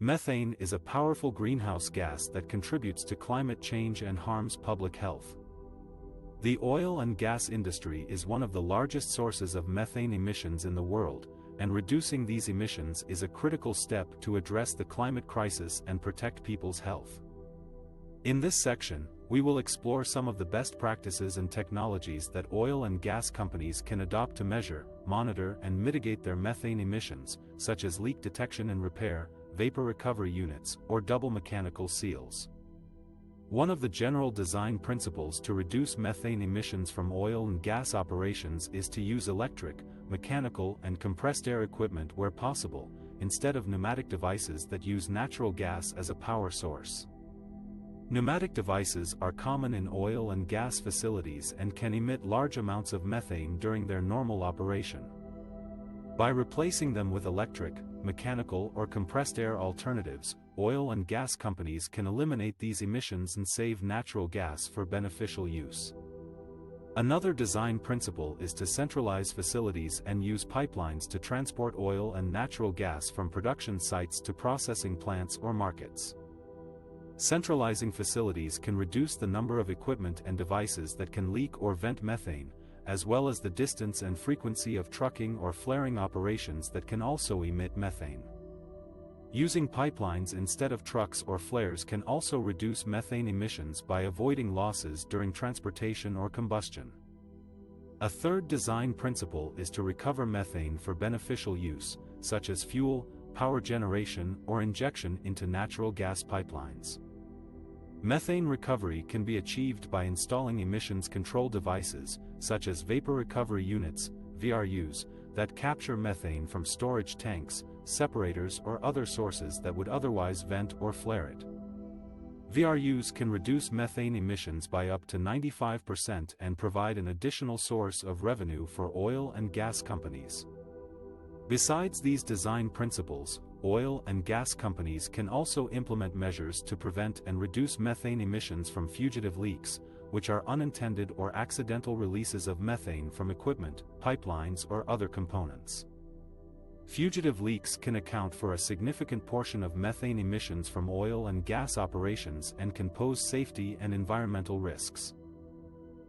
Methane is a powerful greenhouse gas that contributes to climate change and harms public health. The oil and gas industry is one of the largest sources of methane emissions in the world, and reducing these emissions is a critical step to address the climate crisis and protect people's health. In this section, we will explore some of the best practices and technologies that oil and gas companies can adopt to measure, monitor and mitigate their methane emissions, such as leak detection and repair, vapor recovery units, or double mechanical seals. One of the general design principles to reduce methane emissions from oil and gas operations is to use electric, mechanical and compressed air equipment where possible, instead of pneumatic devices that use natural gas as a power source. Pneumatic devices are common in oil and gas facilities and can emit large amounts of methane during their normal operation. By replacing them with electric, mechanical or compressed air alternatives, oil and gas companies can eliminate these emissions and save natural gas for beneficial use. Another design principle is to centralize facilities and use pipelines to transport oil and natural gas from production sites to processing plants or markets. Centralizing facilities can reduce the number of equipment and devices that can leak or vent methane, as well as the distance and frequency of trucking or flaring operations that can also emit methane. Using pipelines instead of trucks or flares can also reduce methane emissions by avoiding losses during transportation or combustion. A third design principle is to recover methane for beneficial use, such as fuel, power generation, or injection into natural gas pipelines. Methane recovery can be achieved by installing emissions control devices, such as vapor recovery units, VRUs, that capture methane from storage tanks, separators or other sources that would otherwise vent or flare it. VRUs can reduce methane emissions by up to 95% and provide an additional source of revenue for oil and gas companies. Besides these design principles, oil and gas companies can also implement measures to prevent and reduce methane emissions from fugitive leaks, which are unintended or accidental releases of methane from equipment, pipelines or other components. Fugitive leaks can account for a significant portion of methane emissions from oil and gas operations and can pose safety and environmental risks.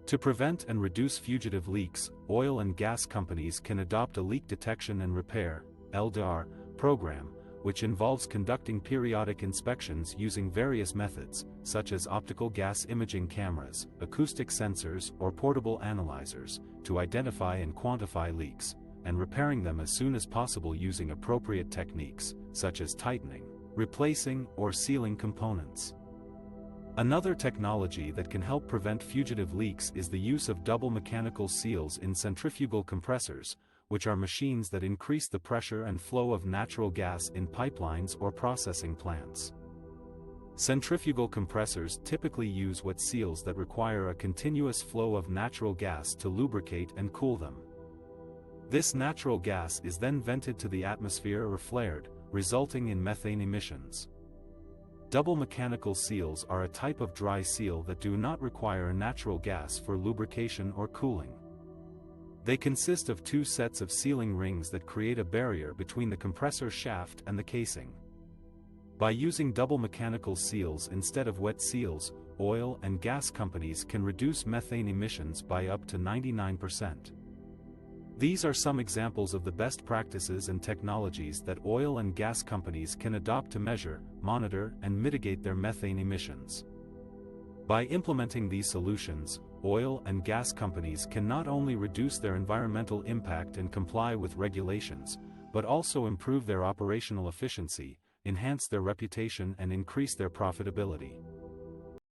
To prevent and reduce fugitive leaks, oil and gas companies can adopt a leak detection and repair (LDR) program, which involves conducting periodic inspections using various methods, such as optical gas imaging cameras, acoustic sensors or portable analyzers, to identify and quantify leaks, and repairing them as soon as possible using appropriate techniques, such as tightening, replacing or sealing components. Another technology that can help prevent fugitive leaks is the use of double mechanical seals in centrifugal compressors, which are machines that increase the pressure and flow of natural gas in pipelines or processing plants. Centrifugal compressors typically use wet seals that require a continuous flow of natural gas to lubricate and cool them. This natural gas is then vented to the atmosphere or flared, resulting in methane emissions. Double mechanical seals are a type of dry seal that do not require natural gas for lubrication or cooling. They consist of two sets of sealing rings that create a barrier between the compressor shaft and the casing. By using double mechanical seals instead of wet seals, oil and gas companies can reduce methane emissions by up to 99%. These are some examples of the best practices and technologies that oil and gas companies can adopt to measure, monitor, and mitigate their methane emissions. By implementing these solutions, oil and gas companies can not only reduce their environmental impact and comply with regulations, but also improve their operational efficiency, enhance their reputation, and increase their profitability.